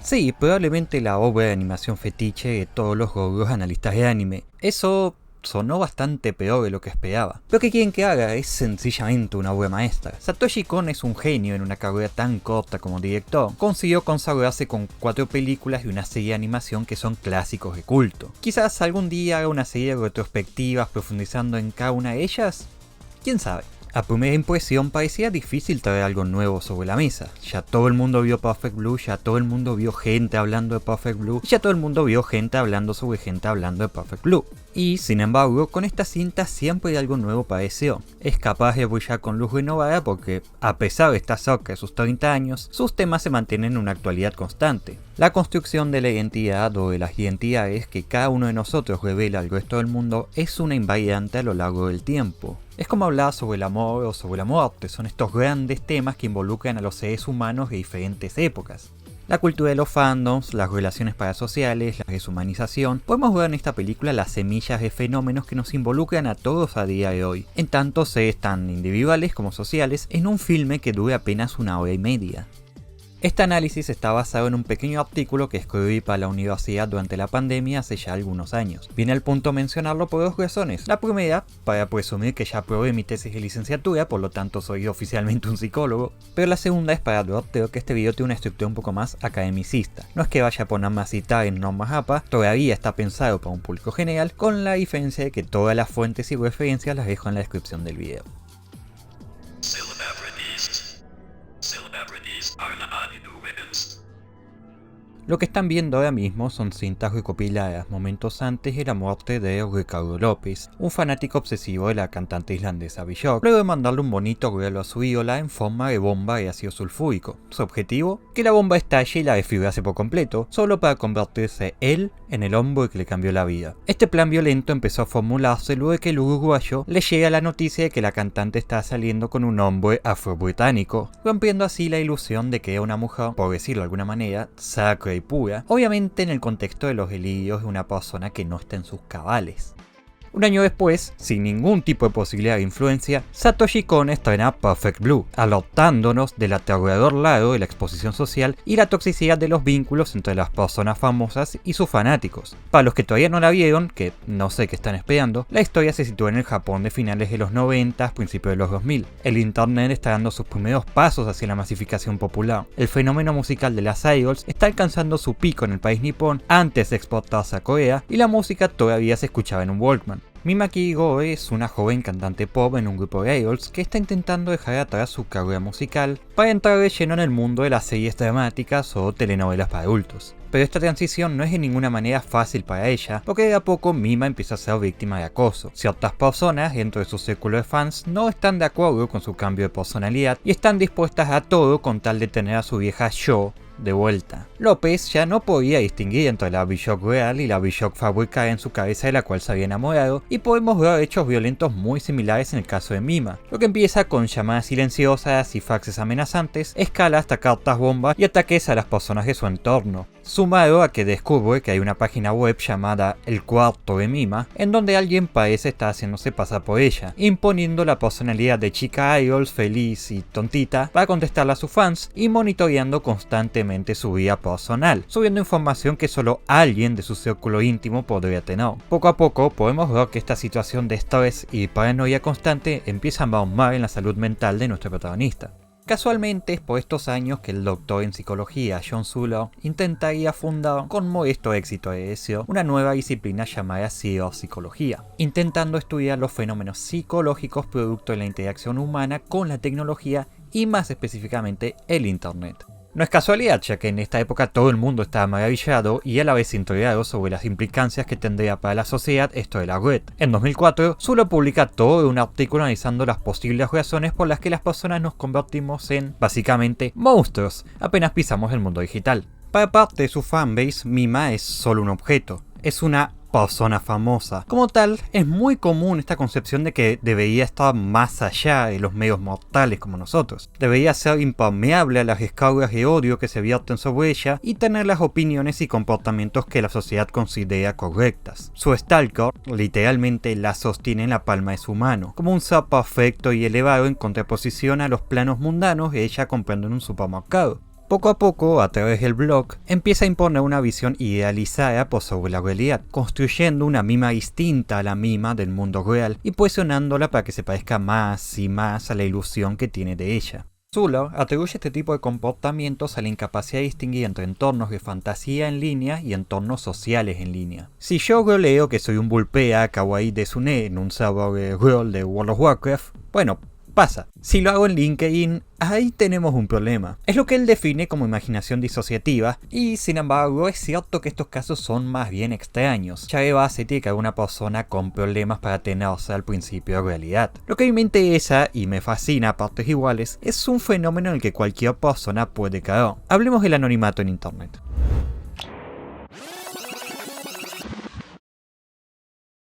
Sí, probablemente la obra de animación fetiche de todos los gordos analistas de anime. Eso sonó bastante peor de lo que esperaba. Pero ¿qué quieren que haga? Es sencillamente una obra maestra. Satoshi Kon es un genio en una carrera tan corta como director. Consiguió consagrarse con 4 películas y una serie de animación que son clásicos de culto. Quizás algún día haga una serie de retrospectivas profundizando en cada una de ellas. ¿Quién sabe? A primera impresión parecía difícil traer algo nuevo sobre la mesa. Ya todo el mundo vio Perfect Blue, ya todo el mundo vio gente hablando de Perfect Blue, y ya todo el mundo vio gente hablando sobre gente hablando de Perfect Blue. Y, sin embargo, con esta cinta siempre algo nuevo pareció. Es capaz de brillar con luz renovada porque, a pesar de estar cerca de sus 30 años, sus temas se mantienen en una actualidad constante. La construcción de la identidad o de las identidades que cada uno de nosotros revela al resto del mundo es una invariante a lo largo del tiempo. Es como hablar sobre el amor o sobre la muerte, son estos grandes temas que involucran a los seres humanos de diferentes épocas. La cultura de los fandoms, las relaciones parasociales, la deshumanización, podemos ver en esta película las semillas de fenómenos que nos involucran a todos a día de hoy, en tanto seres tan individuales como sociales, en un filme que dure apenas 1 hora y media. Este análisis está basado en un pequeño artículo que escribí para la universidad durante la pandemia hace ya algunos años. Viene al punto mencionarlo por 2 razones. La primera, para presumir que ya aprobé mi tesis de licenciatura, por lo tanto soy oficialmente un psicólogo. Pero la segunda es para advertir que este video tiene una estructura un poco más academicista. No es que vaya a ponerme a citar en normas APA, todavía está pensado para un público general, con la diferencia de que todas las fuentes y referencias las dejo en la descripción del video. Lo que están viendo ahora mismo son cintas recopiladas momentos antes de la muerte de Ricardo López, un fanático obsesivo de la cantante islandesa Björk, luego de mandarle un bonito regalo a su ídola en forma de bomba de ácido sulfúrico. Su objetivo, que la bomba estalle y la desfibrase por completo, solo para convertirse él en el hombre que le cambió la vida. Este plan violento empezó a formularse luego de que el uruguayo le llega la noticia de que la cantante estaba saliendo con un hombre afro-británico, rompiendo así la ilusión de que era una mujer, por decirlo de alguna manera, sacra y pura, obviamente en el contexto de los delirios de una persona que no está en sus cabales. Un año después, sin ningún tipo de posibilidad de influencia, Satoshi Kon estrena Perfect Blue, alertándonos del aterrador lado de la exposición social y la toxicidad de los vínculos entre las personas famosas y sus fanáticos. Para los que todavía no la vieron, que no sé qué están esperando, la historia se sitúa en el Japón de finales de los 90, principios de los 2000. El internet está dando sus primeros pasos hacia la masificación popular. El fenómeno musical de las idols está alcanzando su pico en el país nipón antes de exportarse a Corea, y la música todavía se escuchaba en un Walkman. Mimaki Goe es una joven cantante pop en un grupo de idols que está intentando dejar atrás su carrera musical para entrar de lleno en el mundo de las series dramáticas o telenovelas para adultos. Pero esta transición no es de ninguna manera fácil para ella, porque de a poco Mima empieza a ser víctima de acoso. Ciertas personas dentro de su círculo de fans no están de acuerdo con su cambio de personalidad y están dispuestas a todo con tal de tener a su vieja yo de vuelta. López ya no podía distinguir entre la Björk real y la Björk fabricada en su cabeza de la cual se había enamorado, y podemos ver hechos violentos muy similares en el caso de Mima. Lo que empieza con llamadas silenciosas y faxes amenazantes, escala hasta cartas bombas y ataques a las personas de su entorno. Sumado a que descubre que hay una página web llamada El Cuarto de Mima, en donde alguien parece estar haciéndose pasar por ella, imponiendo la personalidad de chica idol feliz y tontita para contestarle a sus fans y monitoreando constantemente su vida personal, subiendo información que solo alguien de su círculo íntimo podría tener. Poco a poco podemos ver que esta situación de estrés y paranoia constante empieza a ahondar en la salud mental de nuestro protagonista. Casualmente es por estos años que el doctor en psicología John Zuller intentaría fundar, con modesto éxito de deseo, una nueva disciplina llamada ciberpsicología, intentando estudiar los fenómenos psicológicos producto de la interacción humana con la tecnología y más específicamente el internet. No es casualidad, ya que en esta época todo el mundo estaba maravillado y a la vez intrigado sobre las implicancias que tendría para la sociedad esto de la red. En 2004, Zuller publica todo un artículo analizando las posibles razones por las que las personas nos convertimos en, básicamente, monstruos apenas pisamos el mundo digital. Para parte de su fanbase, Mima es solo un objeto, es una persona famosa. Como tal, es muy común esta concepción de que debería estar más allá de los medios mortales como nosotros. Debería ser impermeable a las descargas de odio que se vierten sobre ella y tener las opiniones y comportamientos que la sociedad considera correctas. Su stalker literalmente la sostiene en la palma de su mano, como un ser perfecto y elevado en contraposición a los planos mundanos de ella comprando en un supermercado. Poco a poco, a través del blog, empieza a imponer una visión idealizada sobre la realidad, construyendo una mima distinta a la mima del mundo real y posicionándola para que se parezca más y más a la ilusión que tiene de ella. Zuller atribuye este tipo de comportamientos a la incapacidad de distinguir entre entornos de fantasía en línea y entornos sociales en línea. Si yo leo que soy un Vulpea Kawaii Desune en un server de rol de World of Warcraft, bueno, pasa. Si lo hago en LinkedIn, ahí tenemos un problema. Es lo que él define como imaginación disociativa, y sin embargo es cierto que estos casos son más bien extraños. Ya de base tiene que haber una persona con problemas para tenerse al principio de realidad. Lo que a mí me interesa, y me fascina a partes iguales, es un fenómeno en el que cualquier persona puede caer. Hablemos del anonimato en internet.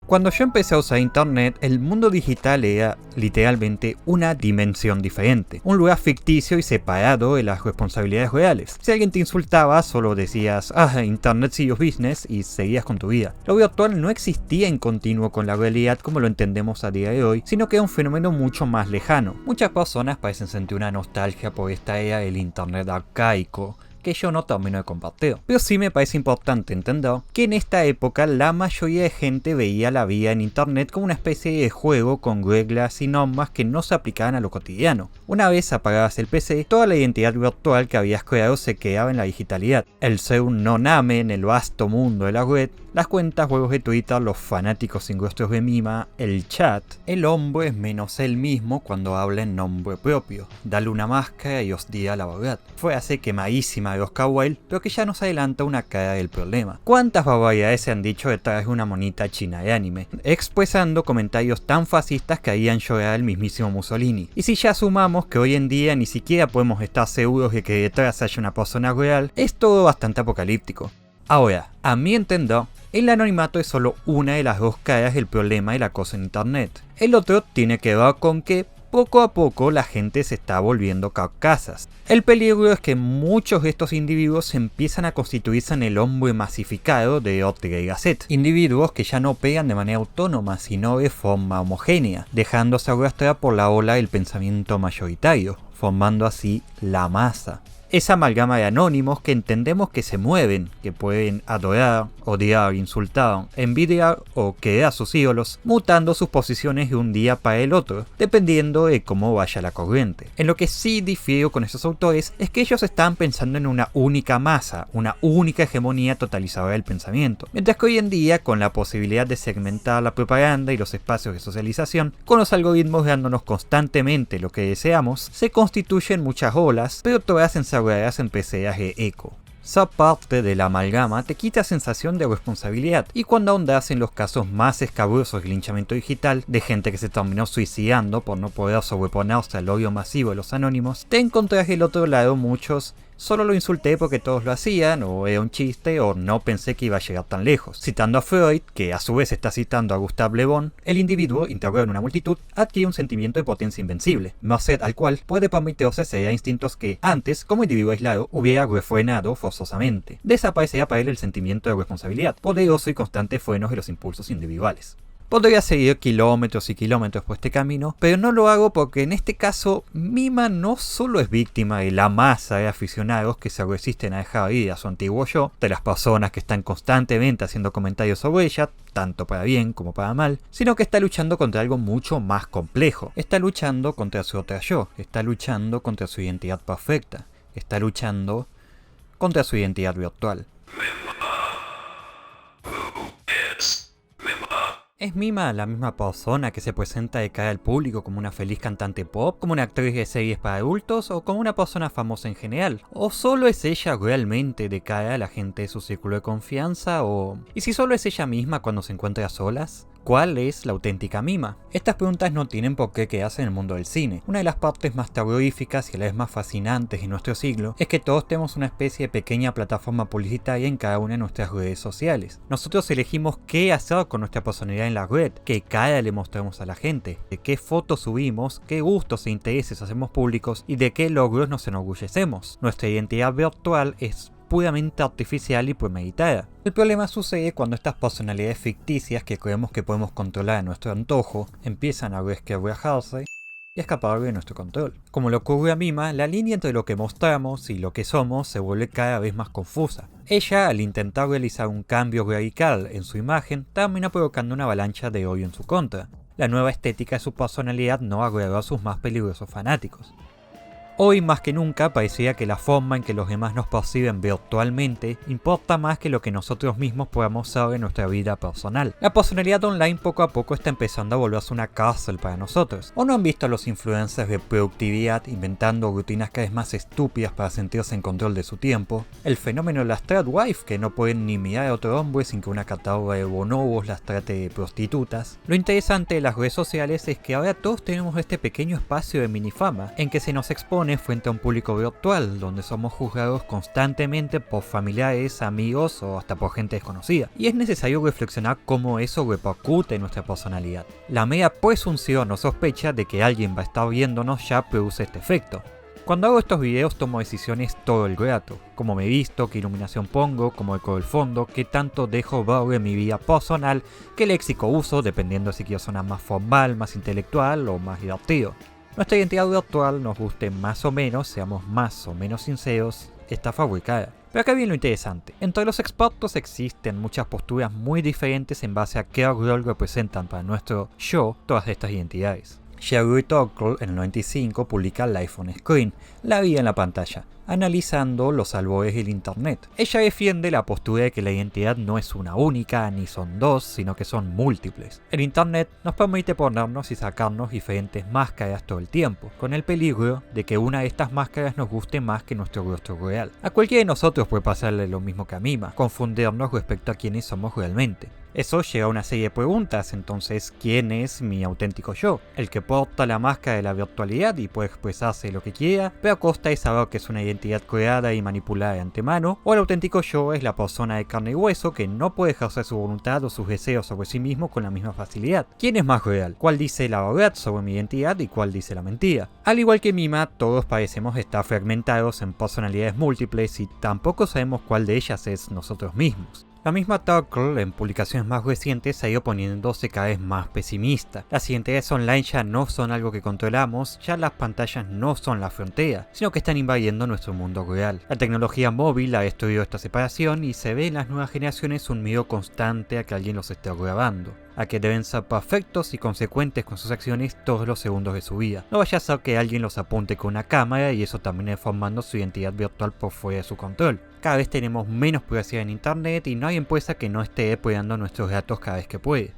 Cuando yo empecé a usar internet, el mundo digital era literalmente una dimensión diferente, un lugar ficticio y separado de las responsabilidades reales. Si alguien te insultaba, solo decías, internet serious business y seguías con tu vida. Lo virtual no existía en continuo con la realidad como lo entendemos a día de hoy, sino que era un fenómeno mucho más lejano. Muchas personas parecen sentir una nostalgia por esta era del internet arcaico, que yo no termino de compartir. Pero sí me parece importante entender que en esta época la mayoría de gente veía la vida en internet como una especie de juego con reglas y normas que no se aplicaban a lo cotidiano. Una vez apagabas el PC, toda la identidad virtual que habías creado se quedaba en la digitalidad. El ser un no-name en el vasto mundo de la red, las cuentas, juegos de Twitter, los fanáticos sin rostros de mima, el chat. El hombre es menos él mismo cuando habla en nombre propio. Dale una máscara y os diga la verdad. Frase quemadísima de Oscar Wilde, pero que ya nos adelanta una cara del problema. ¿Cuántas barbaridades se han dicho detrás de una monita china de anime? Expresando comentarios tan fascistas que harían llorar al mismísimo Mussolini. Y si ya sumamos que hoy en día ni siquiera podemos estar seguros de que detrás haya una persona real, es todo bastante apocalíptico. Ahora, a mi entender, el anonimato es solo una de las dos caras del problema del acoso en internet. El otro tiene que ver con que poco a poco la gente se está volviendo carcasas. El peligro es que muchos de estos individuos empiezan a constituirse en el hombre masificado de Ortega y Gasset. Individuos que ya no pegan de manera autónoma, sino de forma homogénea, dejándose arrastrar por la ola del pensamiento mayoritario, formando así la masa. Esa amalgama de anónimos que entendemos que se mueven, que pueden adorar, odiar, insultar, envidiar o querer a sus ídolos, mutando sus posiciones de un día para el otro, dependiendo de cómo vaya la corriente. En lo que sí difiero con estos autores es que ellos están pensando en una única masa, una única hegemonía totalizadora del pensamiento, mientras que hoy en día, con la posibilidad de segmentar la propaganda y los espacios de socialización, con los algoritmos dándonos constantemente lo que deseamos, se constituyen muchas olas, pero todas encerradas en peceras de eco. Esa parte de la amalgama te quita sensación de responsabilidad, y cuando ahondas en los casos más escabrosos del linchamiento digital, de gente que se terminó suicidando por no poder sobreponerse al odio masivo de los anónimos, te encontrás del otro lado muchos solo lo insulté porque todos lo hacían, o era un chiste, o no pensé que iba a llegar tan lejos. Citando a Freud, que a su vez está citando a Gustave Le Bon, el individuo, integrado en una multitud, adquiere un sentimiento de potencia invencible, merced al cual puede permitirse ceder a instintos que antes, como individuo aislado, hubiera refrenado forzosamente. Desaparecerá para él el sentimiento de responsabilidad, poderoso y constante freno de los impulsos individuales. Podría seguir kilómetros y kilómetros por este camino, pero no lo hago porque en este caso Mima no solo es víctima de la masa de aficionados que se resisten a dejar ir a su antiguo yo, de las personas que están constantemente haciendo comentarios sobre ella, tanto para bien como para mal, sino que está luchando contra algo mucho más complejo. Está luchando contra su otra yo, está luchando contra su identidad perfecta, está luchando contra su identidad virtual. ¿Es Mima la misma persona que se presenta de cara al público como una feliz cantante pop, como una actriz de series para adultos o como una persona famosa en general? ¿O solo es ella realmente de cara a la gente de su círculo de confianza? ¿Y si solo es ella misma cuando se encuentra a solas? ¿Cuál es la auténtica Mima? Estas preguntas no tienen por qué quedarse en el mundo del cine. Una de las partes más terroríficas y a la vez más fascinantes de nuestro siglo es que todos tenemos una especie de pequeña plataforma publicitaria en cada una de nuestras redes sociales. Nosotros elegimos qué hacer con nuestra personalidad en la red, qué cara le mostramos a la gente, de qué fotos subimos, qué gustos e intereses hacemos públicos y de qué logros nos enorgullecemos. Nuestra identidad virtual es puramente artificial y premeditada. El problema sucede cuando estas personalidades ficticias que creemos que podemos controlar a nuestro antojo empiezan a resquebrajarse y escapar de nuestro control. Como le ocurre a Mima, la línea entre lo que mostramos y lo que somos se vuelve cada vez más confusa. Ella, al intentar realizar un cambio radical en su imagen, termina provocando una avalancha de odio en su contra. La nueva estética de su personalidad no agradó a sus más peligrosos fanáticos. Hoy más que nunca parecía que la forma en que los demás nos perciben virtualmente importa más que lo que nosotros mismos podamos saber en nuestra vida personal. La personalidad online poco a poco está empezando a volverse una cárcel para nosotros. ¿O no han visto a los influencers de productividad inventando rutinas cada vez más estúpidas para sentirse en control de su tiempo? El fenómeno de la Stradwife, que no pueden ni mirar a otro hombre sin que una catáloga de bonobos las trate de prostitutas. Lo interesante de las redes sociales es que ahora todos tenemos este pequeño espacio de minifama en que se nos expone frente a un público virtual, donde somos juzgados constantemente por familiares, amigos o hasta por gente desconocida. Y es necesario reflexionar cómo eso repercute en nuestra personalidad. La mera presunción o sospecha de que alguien va a estar viéndonos ya produce este efecto. Cuando hago estos videos tomo decisiones todo el rato, cómo me visto, qué iluminación pongo, cómo decoro el fondo, qué tanto dejo ver de mi vida personal, qué léxico uso, dependiendo si quiero sonar más formal, más intelectual o más divertido. Nuestra identidad virtual, nos guste más o menos, seamos más o menos sinceros, está fabricada. Pero acá viene lo interesante. Entre los expertos existen muchas posturas muy diferentes en base a qué rol representan para nuestro yo todas estas identidades. Sherry Turkle en el 95 publica Life on Screen, la vida en la pantalla, analizando los albores del internet. Ella defiende la postura de que la identidad no es una única, ni son dos, sino que son múltiples. El internet nos permite ponernos y sacarnos diferentes máscaras todo el tiempo, con el peligro de que una de estas máscaras nos guste más que nuestro rostro real. A cualquiera de nosotros puede pasarle lo mismo que a Mima, confundirnos respecto a quiénes somos realmente. Eso lleva a una serie de preguntas, entonces, ¿quién es mi auténtico yo? El que porta la máscara de la virtualidad y puede expresarse lo que quiera, pero a costa de saber que es una identidad creada y manipulada de antemano, o el auténtico yo es la persona de carne y hueso que no puede ejercer su voluntad o sus deseos sobre sí mismo con la misma facilidad. ¿Quién es más real? ¿Cuál dice la verdad sobre mi identidad y cuál dice la mentira? Al igual que Mima, todos parecemos estar fragmentados en personalidades múltiples y tampoco sabemos cuál de ellas es nosotros mismos. La misma Turkle, en publicaciones más recientes, ha ido poniéndose cada vez más pesimista. Las identidades online ya no son algo que controlamos, ya las pantallas no son la frontera, sino que están invadiendo nuestro mundo real. La tecnología móvil ha destruido esta separación y se ve en las nuevas generaciones un miedo constante a que alguien los esté grabando, a que deben ser perfectos y consecuentes con sus acciones todos los segundos de su vida. No vaya a ser que alguien los apunte con una cámara y eso termine formando su identidad virtual por fuera de su control. Cada vez tenemos menos privacidad en internet y no hay empresa que no esté depredando nuestros datos cada vez que puede.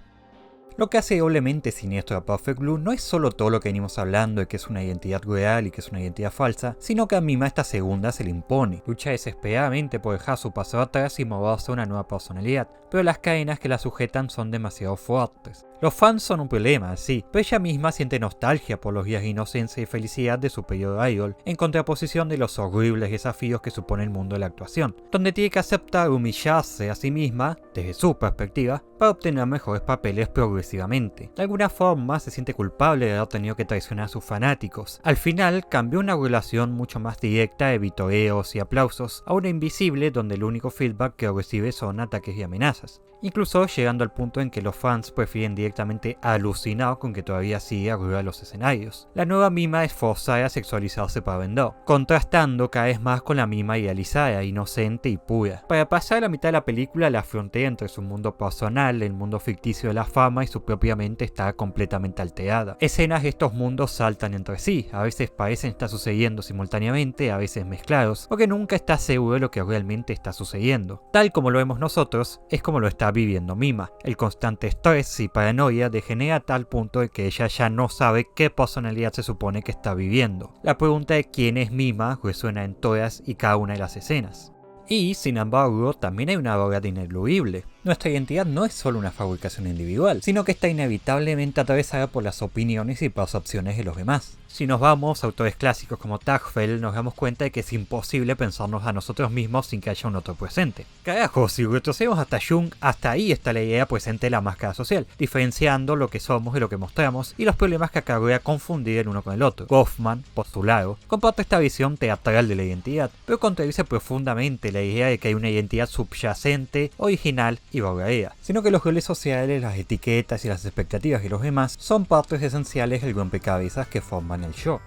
Lo que hace doblemente siniestro a Perfect Blue no es solo todo lo que venimos hablando de que es una identidad real y que es una identidad falsa, sino que a Mima esta segunda se le impone. Lucha desesperadamente por dejar su pasado atrás y moverse a una nueva personalidad, pero las cadenas que la sujetan son demasiado fuertes. Los fans son un problema, sí, pero ella misma siente nostalgia por los días de inocencia y felicidad de su periodo idol, en contraposición de los horribles desafíos que supone el mundo de la actuación, donde tiene que aceptar humillarse a sí misma, desde su perspectiva, para obtener mejores papeles progresivamente. De alguna forma se siente culpable de haber tenido que traicionar a sus fanáticos. Al final cambió una relación mucho más directa de vitoreos y aplausos a una invisible donde el único feedback que recibe son ataques y amenazas. Incluso llegando al punto en que los fans prefieren directamente alucinar con que todavía sigue arriba de los escenarios. La nueva Mima es forzada a sexualizarse para vender, contrastando cada vez más con la Mima idealizada, inocente y pura. Para pasar a la mitad de la película, la frontera entre su mundo personal, el mundo ficticio de la fama y su propia mente está completamente alterada. Escenas de estos mundos saltan entre sí, a veces parecen estar sucediendo simultáneamente, a veces mezclados, porque nunca está seguro de lo que realmente está sucediendo. Tal como lo vemos nosotros, es como lo está viviendo Mima. El constante estrés y paranoia degenera a tal punto de que ella ya no sabe qué personalidad se supone que está viviendo. La pregunta de quién es Mima resuena en todas y cada una de las escenas. Y, sin embargo, también hay una verdad ineludible. Nuestra identidad no es solo una fabricación individual, sino que está inevitablemente atravesada por las opiniones y percepciones de los demás. Si nos vamos a autores clásicos como Tagfeld, nos damos cuenta de que es imposible pensarnos a nosotros mismos sin que haya un otro presente. Carajo, si retrocedemos hasta Jung, hasta ahí está la idea presente de la máscara social, diferenciando lo que somos de lo que mostramos y los problemas que acarrea confundir el uno con el otro. Goffman, por su lado, comparte esta visión teatral de la identidad, pero contradice profundamente la idea de que hay una identidad subyacente, original y y Bogaea, sino que los roles sociales, las etiquetas y las expectativas de los demás son partes esenciales del rompecabezas que forman el yo.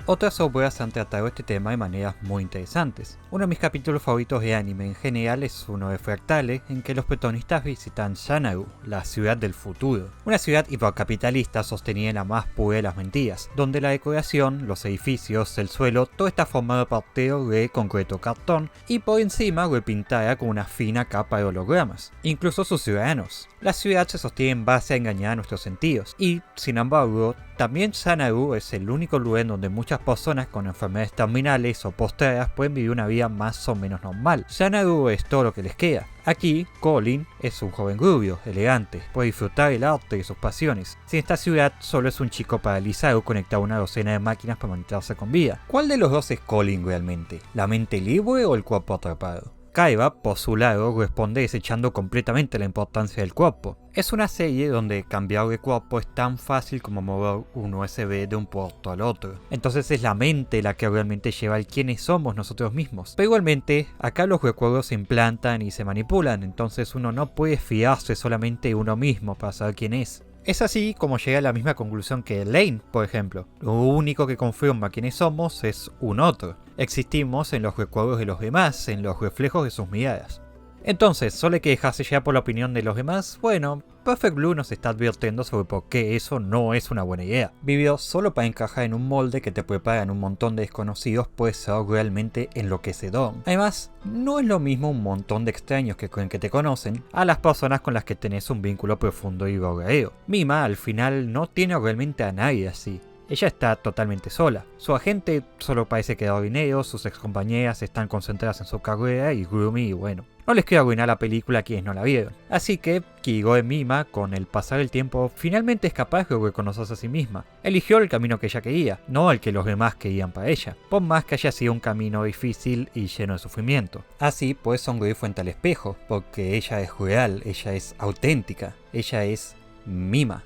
Otras obras han tratado este tema de maneras muy interesantes. Uno de mis capítulos favoritos de anime en general es uno de Fractale, en que los protagonistas visitan Xanadu, la ciudad del futuro. Una ciudad hipercapitalista sostenida en la más pura de las mentiras, donde la decoración, los edificios, el suelo, todo está formado parte de concreto cartón y por encima repintada con una fina capa de hologramas, incluso sus ciudadanos. La ciudad se sostiene en base a engañar a nuestros sentidos y, sin embargo, también Xanadu es el único lugar en donde muchas personas con enfermedades terminales o postradas pueden vivir una vida más o menos normal. Xanadu es todo lo que les queda. Aquí, Colin es un joven rubio, elegante, puede disfrutar del arte y sus pasiones. Si en esta ciudad solo es un chico paralizado conectado a una docena de máquinas para mantenerse con vida. ¿Cuál de los dos es Colin realmente? ¿La mente libre o el cuerpo atrapado? Kaiba, por su lado, responde desechando completamente la importancia del cuerpo. Es una serie donde cambiar de cuerpo es tan fácil como mover un USB de un puerto al otro. Entonces es la mente la que realmente lleva al quiénes somos nosotros mismos. Pero igualmente, acá los recuerdos se implantan y se manipulan, entonces uno no puede fiarse solamente de uno mismo para saber quién es. Es así como llega a la misma conclusión que Lane, por ejemplo. Lo único que confirma quiénes somos es un otro. Existimos en los recuerdos de los demás, en los reflejos de sus miradas. Entonces, ¿solo hay que dejarse llevar por la opinión de los demás? Bueno, Perfect Blue nos está advirtiendo sobre por qué eso no es una buena idea. Vivir solo para encajar en un molde que te prepara en un montón de desconocidos puede ser realmente enloquecedor. Además, no es lo mismo un montón de extraños que creen que te conocen a las personas con las que tenés un vínculo profundo y verdadero. Mima al final no tiene realmente a nadie así. Ella está totalmente sola. Su agente solo parece que da dinero, sus excompañeras están concentradas en su carrera y Grumi, bueno, no les quiero arruinar la película a quienes no la vieron. Así que Kigoe Mima, con el pasar del tiempo, finalmente es capaz de reconocerse a sí misma. Eligió el camino que ella quería, no el que los demás querían para ella, por más que haya sido un camino difícil y lleno de sufrimiento. Así puede sonreír frente al espejo, porque ella es real, ella es auténtica, ella es Mima.